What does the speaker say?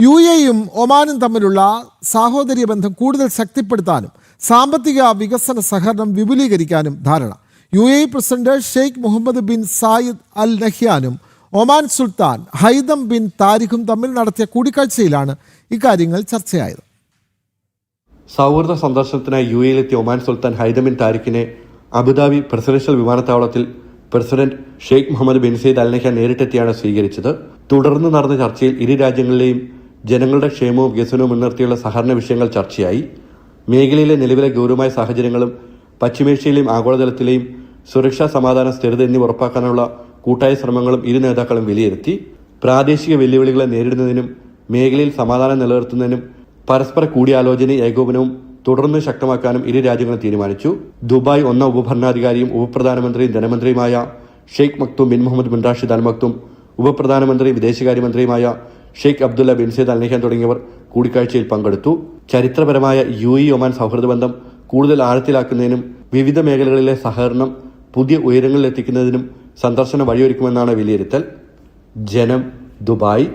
UAEയും ഒമാനും തമ്മിലുള്ള സാഹോദര്യ ബന്ധം കൂടുതൽ ശക്തിപ്പെടുത്താനും സാമ്പത്തിക വികസന സഹകരണം വിപുലീകരിക്കാനും ധാരണ. UAE president Sheikh Mohammed bin Zayed Al നഹ്യാനും ഒമാൻ സുൽത്താൻ ഹൈതം ബിൻ താരിഖും തമ്മിൽ നടത്തിയ കൂടിക്കാഴ്ചയിലാണ് ഇക്കാര്യങ്ങൾ ചർച്ചയായത്. സൗഹൃദ സന്ദർശനത്തിനായി UAEയിലെത്തിയ ഒമാൻ സുൽത്താൻ ഹൈതം ബിൻ താരിഖിനെ അബുദാബി പ്രസിഡൻഷ്യൽ വിമാനത്താവളത്തിൽ president Sheikh Mohammed bin Zayed Al Nahyan നേരിട്ടെത്തിയാണ് സ്വീകരിച്ചത്. തുടർന്ന് നടന്ന ചർച്ചയിൽ ഇരു രാജ്യങ്ങളിലെയും ജനങ്ങളുടെ ക്ഷേമവും വികസനവും മുൻനിർത്തിയുള്ള സഹകരണ വിഷയങ്ങൾ ചർച്ചയായി. മേഖലയിലെ നിലവിലെ ഗൗരവമായ സാഹചര്യങ്ങളും പശ്ചിമേഷ്യയിലെയും ആഗോളതലത്തിലെയും സുരക്ഷാ, സമാധാന, സ്ഥിരത എന്നിവ ഉറപ്പാക്കാനുള്ള കൂട്ടായ ശ്രമങ്ങളും ഇരു നേതാക്കളും വിലയിരുത്തി. പ്രാദേശിക വെല്ലുവിളികളെ നേരിടുന്നതിനും മേഖലയിൽ സമാധാനം നിലനിർത്തുന്നതിനും പരസ്പര കൂടിയാലോചനയും ഏകോപനവും തുടർന്ന് ശക്തമാക്കാനും ഇരു രാജ്യങ്ങളും തീരുമാനിച്ചു. ദുബായ് ഒന്നാം ഉപഭരണാധികാരിയും ഉപപ്രധാനമന്ത്രിയും ധനമന്ത്രിയുമായ Sheikh Maktoum bin Mohammed bin Rashid Al Maktoum, ഉപപ്രധാനമന്ത്രിയും വിദേശകാര്യമന്ത്രിയുമായ Sheikh Abdullah bin Zayed Al Nahyan തുടങ്ങിയവർ കൂടിക്കാഴ്ചയിൽ പങ്കെടുത്തു. ചരിത്രപരമായ UAE ഒമാൻ സൗഹൃദ ബന്ധം കൂടുതൽ ആഴത്തിലാക്കുന്നതിനും വിവിധ മേഖലകളിലെ സഹകരണം പുതിയ ഉയരങ്ങളിലെത്തിക്കുന്നതിനും സന്ദർശനം വഴിയൊരുക്കുമെന്നാണ് വിലയിരുത്തൽ. ജനം, ദുബായ്.